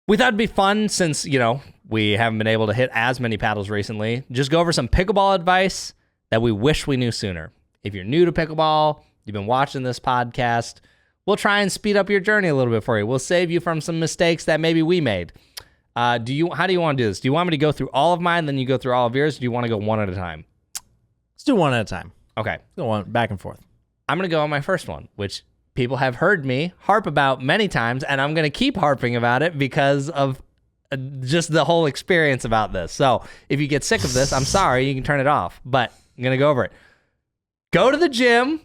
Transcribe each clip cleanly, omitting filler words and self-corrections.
We thought it'd be fun since, we haven't been able to hit as many paddles recently. Just go over some pickleball advice that we wish we knew sooner. If you're new to pickleball, you've been watching this podcast, we'll try and speed up your journey a little bit for you. We'll save you from some mistakes that maybe we made. How do you want to do this? Do you want me to go through all of mine, then you go through all of yours? Or do you want to go one at a time? Let's do one at a time. Okay. Go on back and forth. I'm going to go on my first one, which people have heard me harp about many times, and I'm going to keep harping about it because of just the whole experience about this. So if you get sick of this, I'm sorry, you can turn it off, but I'm going to go over it. Go to the gym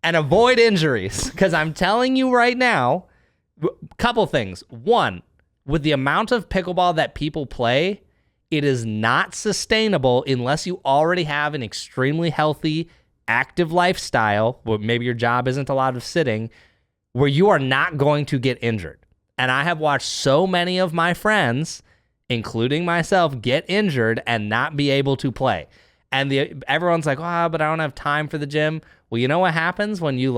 and avoid injuries, because I'm telling you right now, couple things. One, with the amount of pickleball that people play, it is not sustainable unless you already have an extremely healthy, active lifestyle, where maybe your job isn't a lot of sitting, where you are not going to get injured. And I have watched so many of my friends, including myself, get injured and not be able to play. And everyone's like, but I don't have time for the gym. Well, you know what happens when you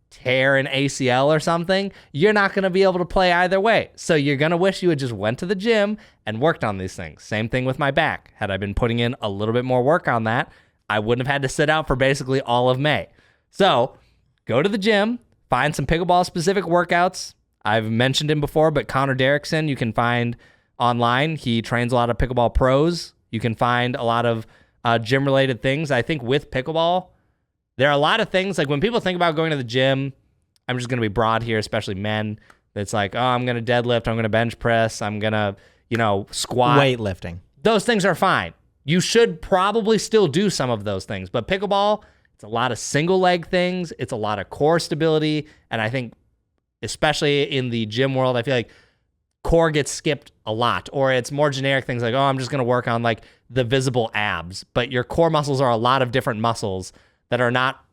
tear an ACL or something? You're not going to be able to play either way. So you're going to wish you had just went to the gym and worked on these things. Same thing with my back. Had I been putting in a little bit more work on that, I wouldn't have had to sit out for basically all of May. So go to the gym, find some pickleball specific workouts. I've mentioned him before, but Connor Derrickson, you can find online. He trains a lot of pickleball pros. You can find a lot of gym related things. I think with pickleball, there are a lot of things, like when people think about going to the gym, I'm just going to be broad here, especially men. It's like, I'm going to deadlift, I'm going to bench press, I'm going to, squat. Weightlifting. Those things are fine. You should probably still do some of those things. But pickleball, it's a lot of single leg things. It's a lot of core stability. And I think, especially in the gym world, I feel like core gets skipped a lot. Or it's more generic things like, I'm just going to work on the visible abs. But your core muscles are a lot of different muscles that are not,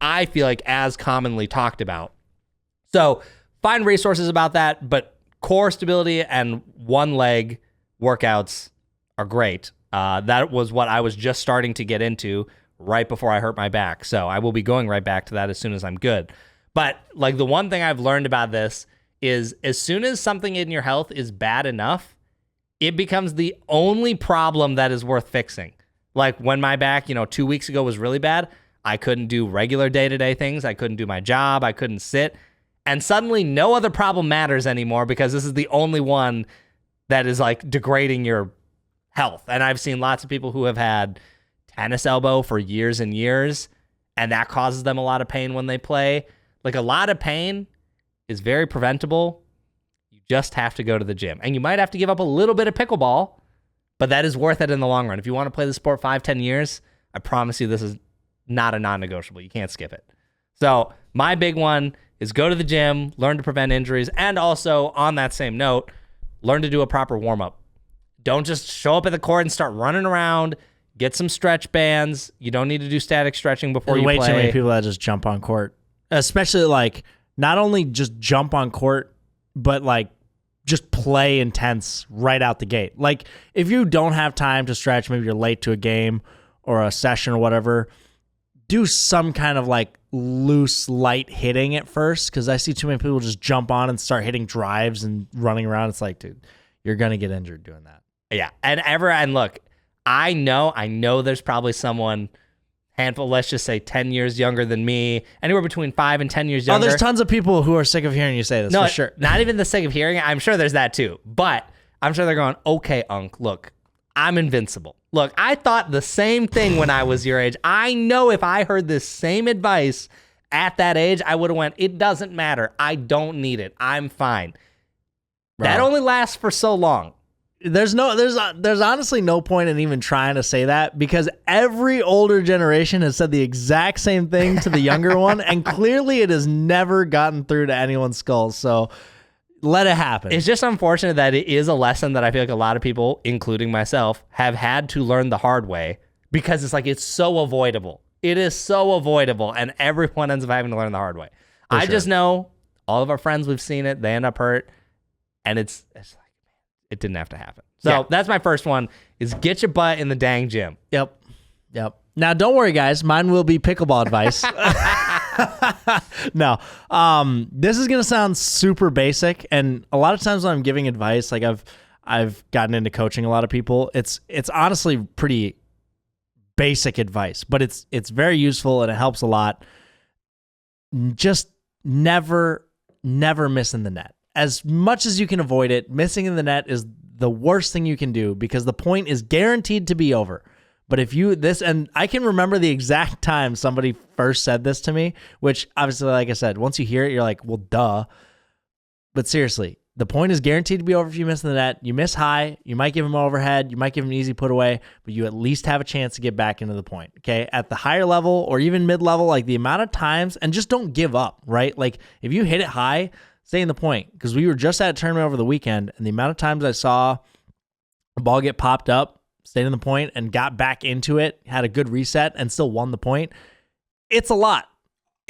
I feel like, as commonly talked about. So find resources about that. But core stability and one leg workouts are great. That was what I was just starting to get into right before I hurt my back. So I will be going right back to that as soon as I'm good. But the one thing I've learned about this is as soon as something in your health is bad enough, it becomes the only problem that is worth fixing. Like when my back, 2 weeks ago was really bad, I couldn't do regular day-to-day things. I couldn't do my job. I couldn't sit. And suddenly no other problem matters anymore because this is the only one that is degrading your health. And I've seen lots of people who have had tennis elbow for years and years, and that causes them a lot of pain when they play. A lot of pain is very preventable. You just have to go to the gym. And you might have to give up a little bit of pickleball, but that is worth it in the long run. If you want to play the sport 5-10 years, I promise you this is not a non-negotiable. You can't skip it. So my big one is go to the gym, learn to prevent injuries, and also on that same note, learn to do a proper warm-up. Don't just show up at the court and start running around. Get some stretch bands. You don't need to do static stretching before you play. Way too many people that just jump on court. Especially not only just jump on court, but just play intense right out the gate. If you don't have time to stretch, maybe you're late to a game or a session or whatever, do some kind of loose, light hitting at first, because I see too many people just jump on and start hitting drives and running around. It's dude, you're going to get injured doing that. Yeah. And look, I know there's probably someone handful, let's just say 10 years younger than me, anywhere between 5 and 10 years younger. Oh, there's tons of people who are sick of hearing you say this, for sure. Not even the sick of hearing it. I'm sure there's that too. But I'm sure they're going, okay, Unc, look, I'm invincible. Look, I thought the same thing when I was your age. I know if I heard this same advice at that age, I would have went, it doesn't matter. I don't need it. I'm fine. Bro. That only lasts for so long. There's honestly no point in even trying to say that, because every older generation has said the exact same thing to the younger one, and clearly it has never gotten through to anyone's skulls. So let it happen. It's just unfortunate that it is a lesson that I feel like a lot of people, including myself, have had to learn the hard way, because it's so avoidable. It is so avoidable, and everyone ends up having to learn the hard way. I just know all of our friends, we've seen it. They end up hurt, and it's it didn't have to happen. So That's my first one, is get your butt in the dang gym. Yep. Now, don't worry, guys. Mine will be pickleball advice. No. This is gonna sound super basic, and a lot of times when I'm giving advice, like I've gotten into coaching a lot of people. It's honestly pretty basic advice, but it's very useful and it helps a lot. Just never miss in the net. As much as you can avoid it, missing in the net is the worst thing you can do because the point is guaranteed to be over. But if you and I can remember the exact time somebody first said this to me, which obviously, like I said, once you hear it, you're like, well, duh. But seriously, the point is guaranteed to be over if you miss in the net. You miss high, you might give him overhead, you might give him an easy put away, but you at least have a chance to get back into the point. Okay. At the higher level or even mid level, like the amount of times, and just don't give up, right? Like if you hit it high, stay in the point. Because we were just at a tournament over the weekend, and the amount of times I saw a ball get popped up, stayed in the point, and got back into it, had a good reset, and still won the point. It's a lot.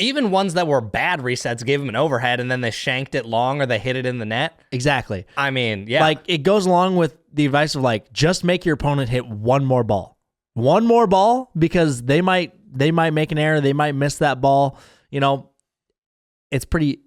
Even ones that were bad resets gave them an overhead, and then they shanked it long or they hit it in the net. Exactly. I mean, yeah. Like, it goes along with the advice of, like, just make your opponent hit one more ball. One more ball, because they might make an error, they might miss that ball. You know, it's pretty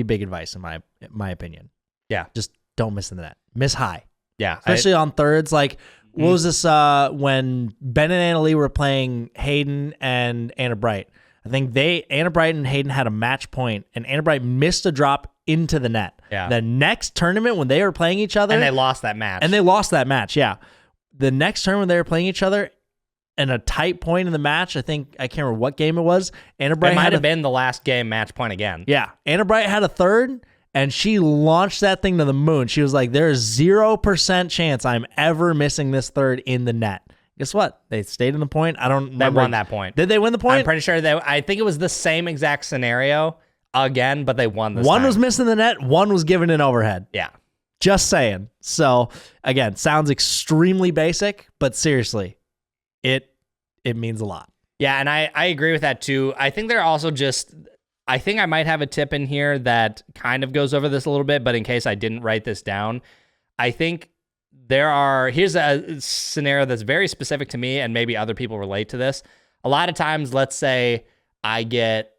big advice in my opinion. Yeah. Just don't miss in the net. Miss high. Yeah. Especially on thirds. Like, what was this when Ben and Annalee were playing Hayden and Anna Bright? I think Anna Bright and Hayden had a match point, and Anna Bright missed a drop into the net. Yeah. The next tournament when they were playing each other. And they lost that match. Yeah. The next tournament they were playing each other, and a tight point in the match, I can't remember what game it was. Anna Bright it might have been the last game match point again. Yeah. Anna Bright had a third, and she launched that thing to the moon. She was like, there's 0% chance I'm ever missing this third in the net. Guess what? They stayed in the point. I don't remember. They won that point. Did they win the point? I'm pretty sure I think it was the same exact scenario again, but they won this One time. was missing the net. One was given an overhead. Yeah. Just saying. So, again, sounds extremely basic, but seriously, it means a lot. Yeah, and I agree with that too. I think they're also I think I might have a tip in here that kind of goes over this a little bit, but in case I didn't write this down, I think here's a scenario that's very specific to me, and maybe other people relate to this. A lot of times, let's say I get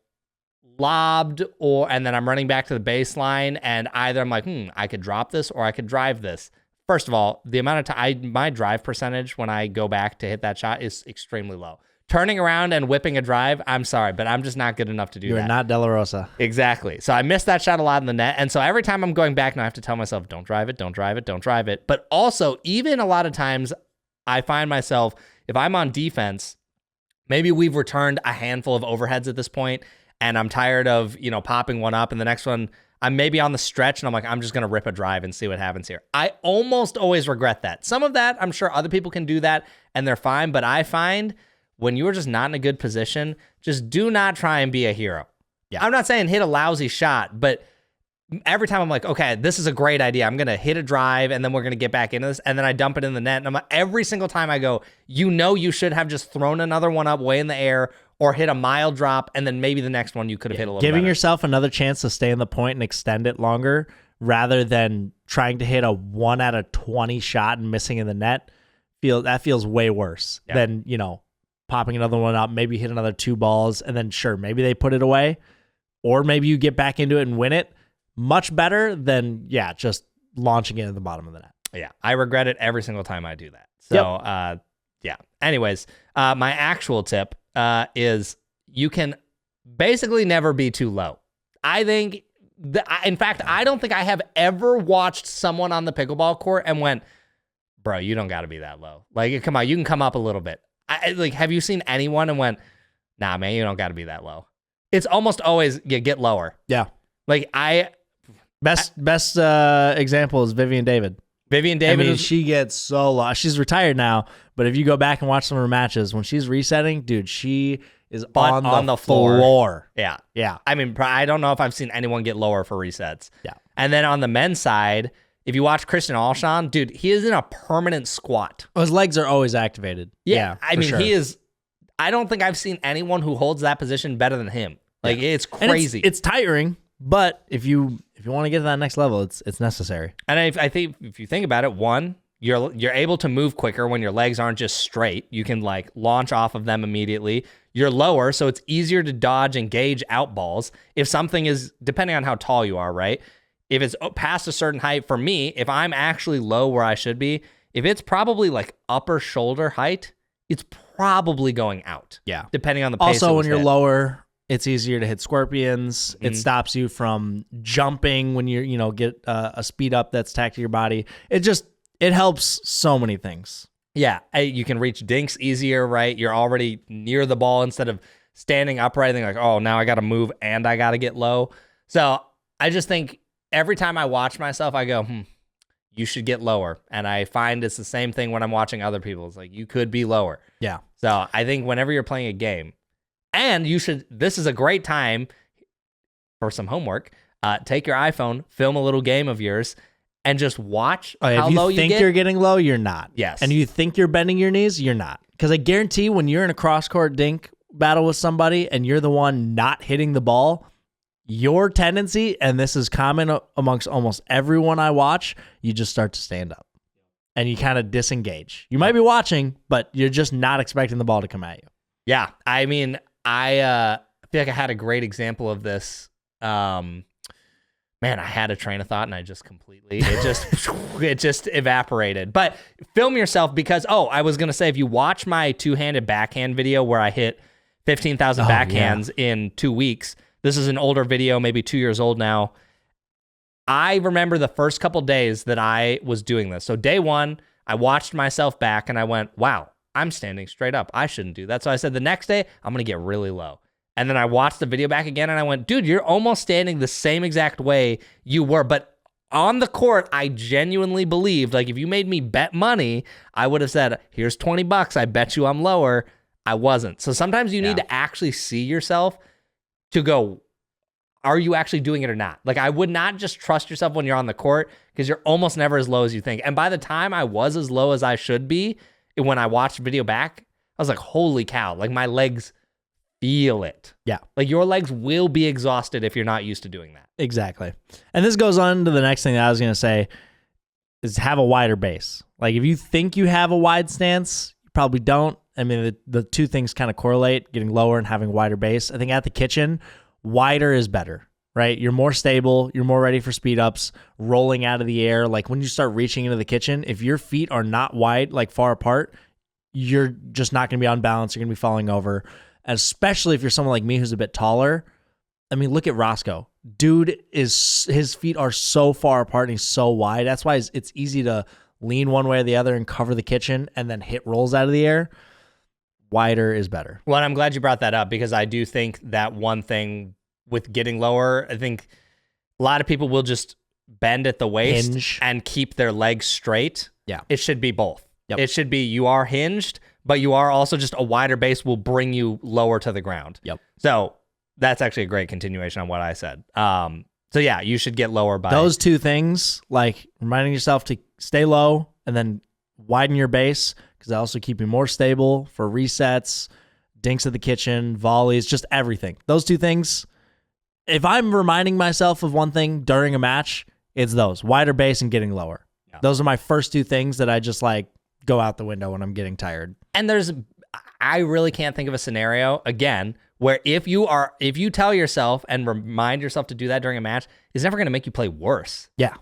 lobbed and then I'm running back to the baseline, and either I'm like, I could drop this or I could drive this. First of all, the amount of time, my drive percentage when I go back to hit that shot is extremely low. Turning around and whipping a drive, I'm sorry, but I'm just not good enough to do that. You're not De La Rosa. Exactly. So I missed that shot a lot in the net. And so every time I'm going back now, I have to tell myself, don't drive it, don't drive it, don't drive it. But also, even a lot of times, I find myself, if I'm on defense, maybe we've returned a handful of overheads at this point, and I'm tired of, popping one up, and the next one, I'm maybe on the stretch, and I'm like, I'm just going to rip a drive and see what happens here. I almost always regret that. Some of that, I'm sure other people can do that, and they're fine, but I find when you're just not in a good position, just do not try and be a hero. Yeah. I'm not saying hit a lousy shot, but every time I'm like, okay, this is a great idea. I'm going to hit a drive, and then we're going to get back into this, and then I dump it in the net, and I'm like, every single time I go, you should have just thrown another one up way in the air or hit a mild drop, and then maybe the next one you could have hit a little Giving better. yourself another chance to stay in the point and extend it longer rather than trying to hit a 1 out of 20 shot and missing in the net, feels way worse than, popping another one up, maybe hit another 2 balls, and then sure, maybe they put it away, or maybe you get back into it and win it. Much better than, just launching it at the bottom of the net. Yeah, I regret it every single time I do that. So, yeah. Anyways, my actual tip is you can basically never be too low. I think, in fact, I don't think I have ever watched someone on the pickleball court and went, bro, you don't got to be that low. Like, come on, you can come up a little bit. Have you seen anyone and went, nah, man, you don't got to be that low? It's almost always you get lower. Yeah. Like Best example is Vivian David. Vivian David. I mean, she gets so low. She's retired now, but if you go back and watch some of her matches, when she's resetting, dude, she is on the floor. Yeah. Yeah. I mean, I don't know if I've seen anyone get lower for resets. Yeah. And then on the men's side, if you watch Christian Alshon, dude, he is in a permanent squat. His legs are always activated. Yeah. I mean, he is. I don't think I've seen anyone who holds that position better than him. Like, it's crazy. It's tiring, but if you want to get to that next level, it's necessary. And I think if you think about it, one, You're able to move quicker when your legs aren't just straight. You can like launch off of them immediately. You're lower, so it's easier to dodge and gauge out balls. If something is, depending on how tall you are, right? If it's past a certain height, for me, if I'm actually low where I should be, if it's probably like upper shoulder height, it's probably going out. Yeah. Depending on the pace. Also, when you're lower, it's easier to hit scorpions. It stops you from jumping when you're, get a speed up that's tacked to your body. It helps so many things. Yeah, you can reach dinks easier, right? You're already near the ball instead of standing upright and like, oh, now I got to move and I got to get low. So I just think every time I watch myself, I go, you should get lower. And I find it's the same thing when I'm watching other people. It's like, you could be lower. Yeah. So I think whenever you're playing a game, and this is a great time for some homework. Take your iPhone, film a little game of yours, and just watch how low you get. If you think you're getting low, you're not. Yes. And you think you're bending your knees, you're not. Because I guarantee when you're in a cross-court dink battle with somebody and you're the one not hitting the ball, your tendency, and this is common amongst almost everyone I watch, you just start to stand up. And you kind of disengage. You might be watching, but you're just not expecting the ball to come at you. Yeah. I mean, I feel like I had a great example of this. Man, I had a train of thought and I just completely, it just evaporated. But film yourself because, I was going to say, if you watch my two-handed backhand video where I hit 15,000 backhands in 2 weeks, this is an older video, maybe 2 years old now. I remember the first couple days that I was doing this. So day one, I watched myself back and I went, wow, I'm standing straight up. I shouldn't do that. So I said the next day, I'm going to get really low. And then I watched the video back again and I went, dude, you're almost standing the same exact way you were. But on the court, I genuinely believed, like if you made me bet money, I would have said, here's $20. I bet you I'm lower. I wasn't. So sometimes you need to actually see yourself to go, are you actually doing it or not? Like I would not just trust yourself when you're on the court because you're almost never as low as you think. And by the time I was as low as I should be, when I watched the video back, I was like, holy cow, like my legs feel it. Yeah. Like your legs will be exhausted if you're not used to doing that. Exactly. And this goes on to the next thing that I was going to say is have a wider base. Like if you think you have a wide stance, you probably don't. I mean, the two things kind of correlate, getting lower and having wider base. I think at the kitchen, wider is better, right? You're more stable. You're more ready for speed ups, rolling out of the air. Like when you start reaching into the kitchen, if your feet are not wide, like far apart, you're just not going to be on balance. You're going to be falling over. Especially if you're someone like me who's a bit taller. I mean, look at Roscoe. Dude, his feet are so far apart and he's so wide. That's why it's easy to lean one way or the other and cover the kitchen and then hit rolls out of the air. Wider is better. Well, I'm glad you brought that up because I do think that one thing with getting lower, I think a lot of people will just bend at the waist and keep their legs straight. Yeah. It should be both. Yep. It should be you are hinged, but you are also just a wider base will bring you lower to the ground. Yep. So that's actually a great continuation on what I said. So yeah, you should get lower by those two things, like reminding yourself to stay low and then widen your base because they also keep you more stable for resets, dinks at the kitchen, volleys, just everything. Those two things. If I'm reminding myself of one thing during a match, it's those wider base and getting lower. Yeah. Those are my first two things that I just like go out the window when I'm getting tired. And I really can't think of a scenario again where if you tell yourself and remind yourself to do that during a match, it's never going to make you play worse. Yeah.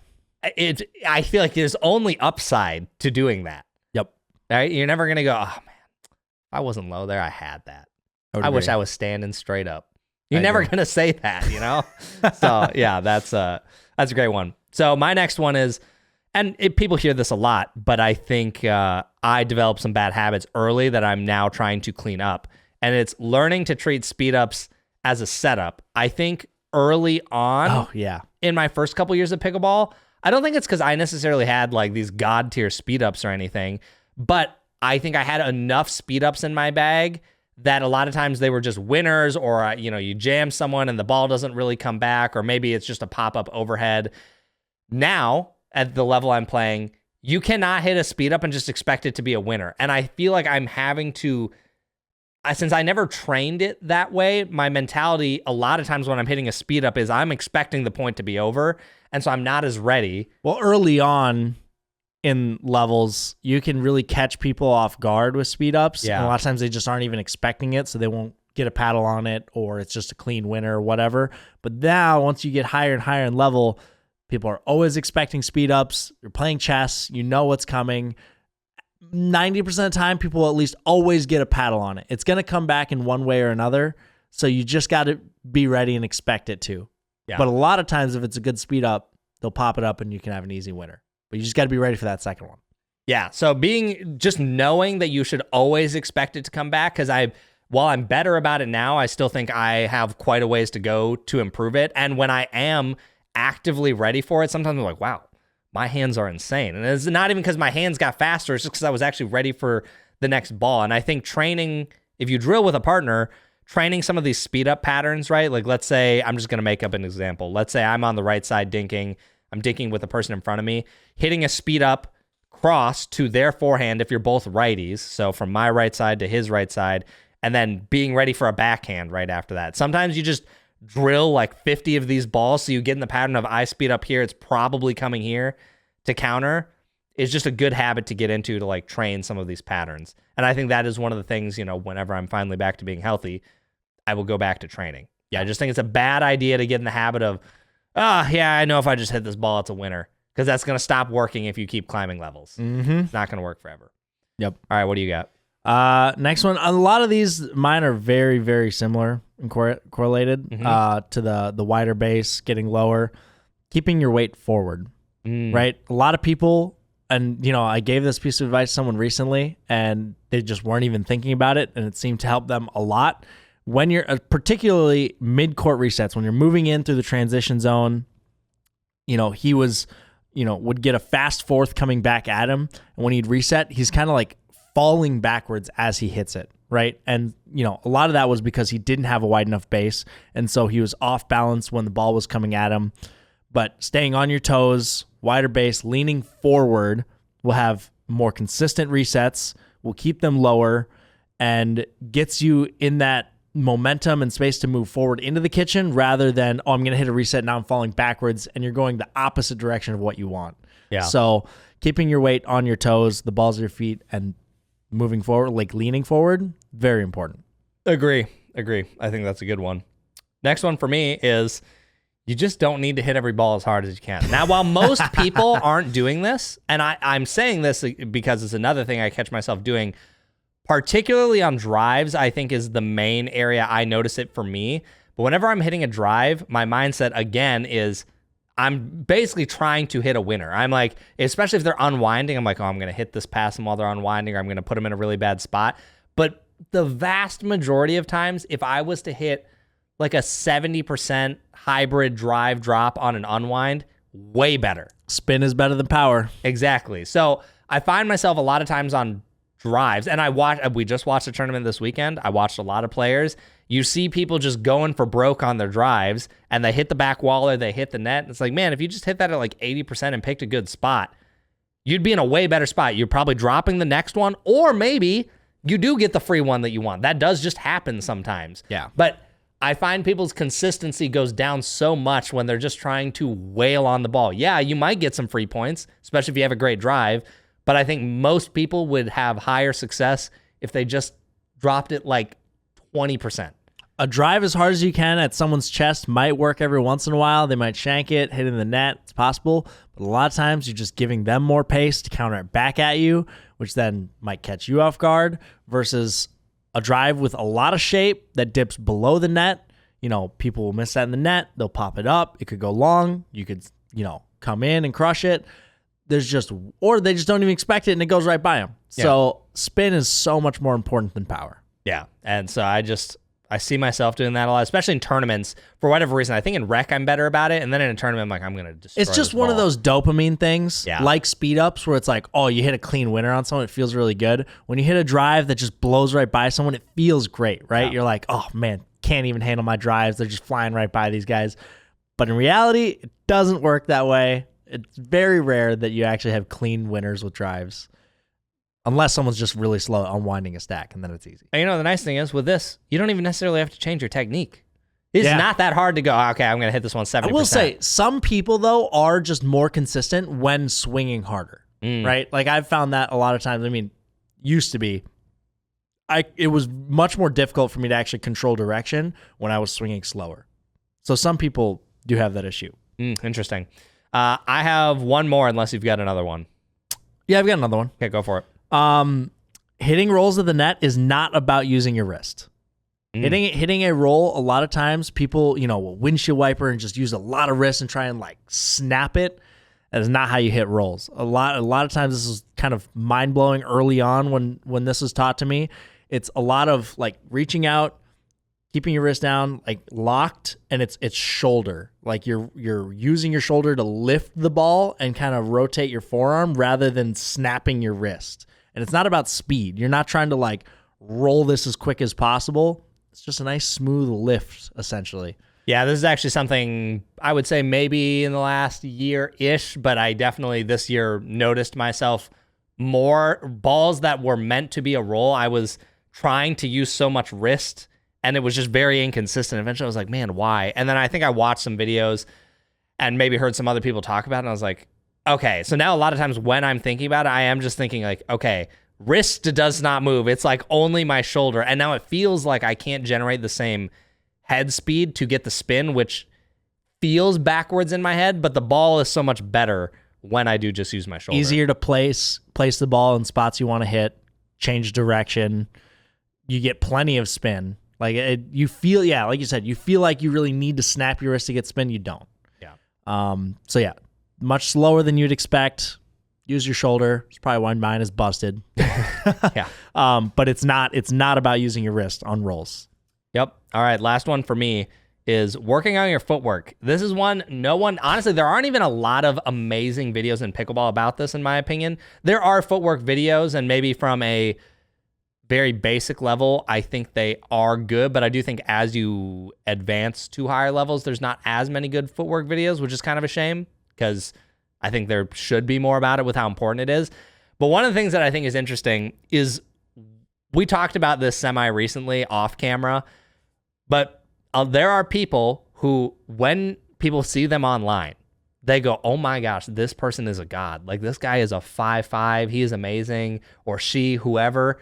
I feel like there's only upside to doing that. Yep. Right? You're never going to go, oh man, if I wasn't low there, I had that. I wish I was standing straight up. You're never going to say that, you know? So yeah, that's a great one. So my next one is, and people hear this a lot, but I think I developed some bad habits early that I'm now trying to clean up. And it's learning to treat speed ups as a setup. I think early on in my first couple years of pickleball, I don't think it's because I necessarily had like these god tier speed ups or anything, but I think I had enough speed ups in my bag that a lot of times they were just winners or, you jam someone and the ball doesn't really come back, or maybe it's just a pop-up overhead. Now, at the level I'm playing, you cannot hit a speed up and just expect it to be a winner. And I feel like I'm having to, since I never trained it that way, my mentality a lot of times when I'm hitting a speed up is I'm expecting the point to be over. And so I'm not as ready. Well, early on, in levels, you can really catch people off guard with speed ups. Yeah. And a lot of times they just aren't even expecting it, so they won't get a paddle on it, or it's just a clean winner or whatever. But now, once you get higher and higher in level, people are always expecting speed ups. You're playing chess, you know what's coming. 90% of the time, people will at least always get a paddle on it. It's going to come back in one way or another, so you just got to be ready and expect it to. Yeah. But a lot of times, if it's a good speed up, they'll pop it up and you can have an easy winner. But you just got to be ready for that second one. Yeah. So just knowing that you should always expect it to come back, because while I'm better about it now, I still think I have quite a ways to go to improve it. And when I am actively ready for it, sometimes I'm like, wow, my hands are insane. And it's not even because my hands got faster. It's just because I was actually ready for the next ball. And I think training, if you drill with a partner, training some of these speed up patterns, right? Like, let's say, I'm just going to make up an example. Let's say I'm on the right side dinking. I'm dinking with the person in front of me, hitting a speed up cross to their forehand if you're both righties. So from my right side to his right side, and then being ready for a backhand right after that. Sometimes you just drill like 50 of these balls, so you get in the pattern of I speed up here, it's probably coming here to counter. It's just a good habit to get into to like train some of these patterns. And I think that is one of the things, whenever I'm finally back to being healthy, I will go back to training. Yeah, I just think it's a bad idea to get in the habit of, yeah, I know if I just hit this ball, it's a winner. Because that's going to stop working if you keep climbing levels. Mm-hmm. It's not going to work forever. Yep. All right, what do you got? Next one. A lot of these, mine are very, very similar and correlated to the wider base, getting lower, keeping your weight forward, right? A lot of people, and I gave this piece of advice to someone recently, and they just weren't even thinking about it, and it seemed to help them a lot. When you're, particularly mid-court resets, when you're moving in through the transition zone, he was, would get a fast fourth coming back at him, and when he'd reset, he's kind of like falling backwards as he hits it, right? And, a lot of that was because he didn't have a wide enough base, and so he was off balance when the ball was coming at him. But staying on your toes, wider base, leaning forward will have more consistent resets, will keep them lower, and gets you in that momentum and space to move forward into the kitchen rather than, I'm going to hit a reset, now I'm falling backwards, and you're going the opposite direction of what you want. Yeah. So keeping your weight on your toes, the balls of your feet, and moving forward, like leaning forward, very important. Agree. I think that's a good one. Next one for me is you just don't need to hit every ball as hard as you can. Now, while most people aren't doing this, and I'm saying this because it's another thing I catch myself doing, particularly on drives, I think is the main area I notice it for me. But whenever I'm hitting a drive, my mindset, again, is I'm basically trying to hit a winner. I'm like, especially if they're unwinding, I'm like, I'm going to hit this past them while they're unwinding, or I'm going to put them in a really bad spot. But the vast majority of times, if I was to hit like a 70% hybrid drive drop on an unwind, way better. Spin is better than power. Exactly. So I find myself a lot of times on drives, and we just watched a tournament this weekend. I watched a lot of players. You see people just going for broke on their drives, and they hit the back wall or they hit the net. It's like, man, if you just hit that at like 80% and picked a good spot, you'd be in a way better spot. You're probably dropping the next one, or maybe you do get the free one that you want. That does just happen sometimes. Yeah. But I find people's consistency goes down so much when they're just trying to wail on the ball. Yeah, you might get some free points, especially if you have a great drive, but I think most people would have higher success if they just dropped it like 20%. A drive as hard as you can at someone's chest might work every once in a while. They might shank it, hit in the net. It's possible. But a lot of times you're just giving them more pace to counter it back at you, which then might catch you off guard, versus a drive with a lot of shape that dips below the net. People will miss that in the net. They'll pop it up. It could go long. You could, come in and crush it. Or they just don't even expect it and it goes right by them. Yeah. So spin is so much more important than power. Yeah. And so I see myself doing that a lot, especially in tournaments for whatever reason. I think in rec I'm better about it, and then in a tournament I'm like, I'm going to destroy It's just one of those dopamine things, like speed ups, where it's like, oh, you hit a clean winner on someone, it feels really good. When you hit a drive that just blows right by someone, it feels great, right? Yeah. You're like, oh man, can't even handle my drives. They're just flying right by these guys. But in reality, it doesn't work that way. It's very rare that you actually have clean winners with drives. Unless someone's just really slow at unwinding a stack, and then it's easy. And the nice thing is with this, you don't even necessarily have to change your technique. It's not that hard to go, okay, I'm going to hit this one 70%. I will say, some people, though, are just more consistent when swinging harder. right? Like I've found that a lot of times. I mean, used to be, it was much more difficult for me to actually control direction when I was swinging slower. So some people do have that issue. Interesting. I have one more, unless you've got another one. Yeah, I've got another one. Okay, go for it. Hitting rolls of the net is not about using your wrist. Hitting a roll, a lot of times people, will windshield wiper and just use a lot of wrist and try and like snap it. That is not how you hit rolls. A lot of times this is kind of mind blowing early on when this was taught to me. It's a lot of like reaching out, keeping your wrist down, like locked, and it's shoulder. Like you're using your shoulder to lift the ball and kind of rotate your forearm rather than snapping your wrist. And it's not about speed. You're not trying to like roll this as quick as possible. It's just a nice smooth lift, essentially. Yeah, this is actually something I would say maybe in the last year-ish, but I definitely this year noticed myself more balls that were meant to be a roll. I was trying to use so much wrist, and it was just very inconsistent. Eventually, I was like, man, why? And then I think I watched some videos and maybe heard some other people talk about it, and I was like, okay. So now a lot of times when I'm thinking about it, I am just thinking like, okay, wrist does not move. It's like only my shoulder. And now it feels like I can't generate the same head speed to get the spin, which feels backwards in my head, but the ball is so much better when I do just use my shoulder. Easier to place the ball in spots you want to hit, change direction. You get plenty of spin. Like you feel, like you said, you feel like you really need to snap your wrist to get spin. You don't. Yeah. So yeah, much slower than you'd expect. Use your shoulder. It's probably why mine is busted. Yeah. But it's not about using your wrist on rolls. Yep. All right. Last one for me is working on your footwork. This is one honestly, there aren't even a lot of amazing videos in pickleball about this, in my opinion. There are footwork videos, and maybe from a very basic level, I think they are good, but I do think as you advance to higher levels, there's not as many good footwork videos, which is kind of a shame because I think there should be more about it with how important it is. But one of the things that I think is interesting is we talked about this semi-recently off camera, but there are people who, when people see them online, they go, oh my gosh, this person is a god. Like this guy is a 5'5", he is amazing, or she, whoever.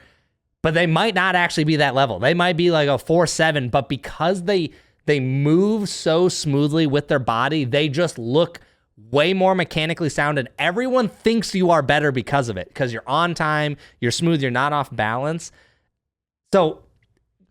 But they might not actually be that level. They might be like a 4'7", but because they move so smoothly with their body, they just look way more mechanically sound, and everyone thinks you are better because of it, because you're on time, you're smooth, you're not off balance. So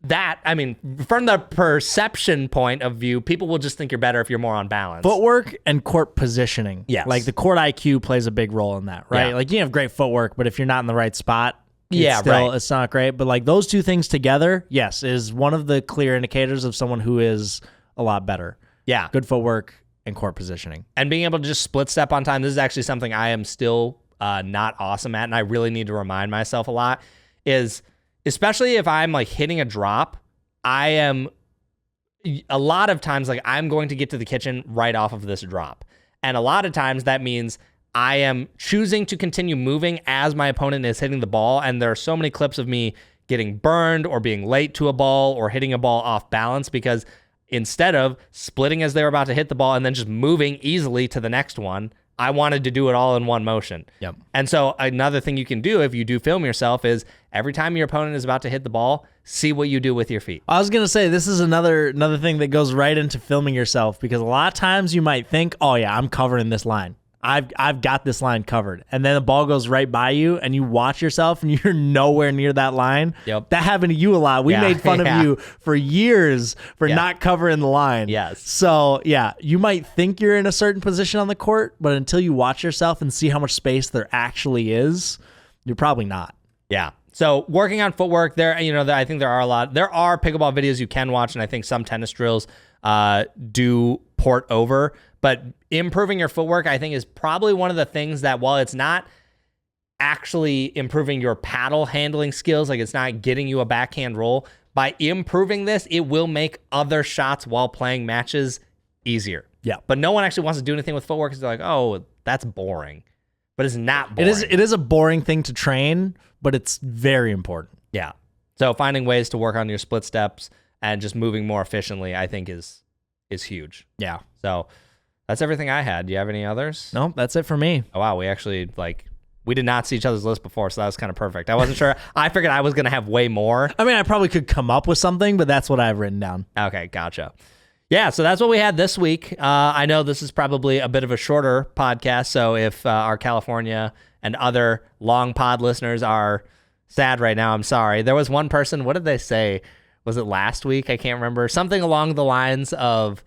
that, I mean, from the perception point of view, people will just think you're better if you're more on balance. Footwork and court positioning. Yes. Like the court IQ plays a big role in that, right? Yeah. Like you can have great footwork, but if you're not in the right spot, it's not great. But like those two things together, yes, is one of the clear indicators of someone who is a lot better. Yeah. Good footwork and court positioning. And being able to just split step on time. This is actually something I am still not awesome at, and I really need to remind myself a lot, is especially if I'm like hitting a drop, I am a lot of times like I'm going to get to the kitchen right off of this drop. And a lot of times that means I am choosing to continue moving as my opponent is hitting the ball. And there are so many clips of me getting burned or being late to a ball or hitting a ball off balance because instead of splitting as they were about to hit the ball and then just moving easily to the next one, I wanted to do it all in one motion. Yep. And so another thing you can do if you do film yourself is every time your opponent is about to hit the ball, see what you do with your feet. I was going to say, this is another thing that goes right into filming yourself, because a lot of times you might think, oh yeah, I'm covering this line. I've got this line covered. And then the ball goes right by you and you watch yourself and you're nowhere near that line. Yep. That happened to you a lot. We made fun of you for years for not covering the line. Yes. So yeah, you might think you're in a certain position on the court, but until you watch yourself and see how much space there actually is, you're probably not. Yeah. So working on footwork there, I think there are pickleball videos you can watch, and I think some tennis drills do port over, but improving your footwork, I think, is probably one of the things that, while it's not actually improving your paddle handling skills, like it's not getting you a backhand roll, by improving this, it will make other shots while playing matches easier. Yeah. But no one actually wants to do anything with footwork because they're like, oh, that's boring. But it's not boring. It is a boring thing to train, but it's very important. Yeah. So finding ways to work on your split steps and just moving more efficiently, I think is huge. Yeah. So that's everything I had. Do you have any others? No, that's it for me. Oh, wow. We actually We did not see each other's list before, so that was kind of perfect. I wasn't sure. I figured I was going to have way more. I mean, I probably could come up with something, but that's what I've written down. Okay, gotcha. Yeah, so that's what we had this week. I know this is probably a bit of a shorter podcast, so if our California and other long pod listeners are sad right now, I'm sorry. There was one person, what did they say? Was it last week? I can't remember. Something along the lines of,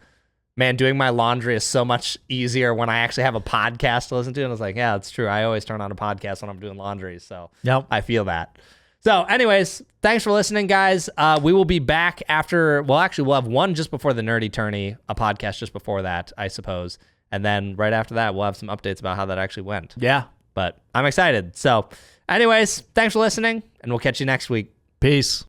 man, doing my laundry is so much easier when I actually have a podcast to listen to. And I was like, yeah, it's true. I always turn on a podcast when I'm doing laundry. So Yep. I feel that. So anyways, thanks for listening, guys. We will be back after, well, actually, we'll have one just before the Nerdy Tourney, a podcast just before that, I suppose. And then right after that, we'll have some updates about how that actually went. Yeah. But I'm excited. So anyways, thanks for listening, and we'll catch you next week. Peace.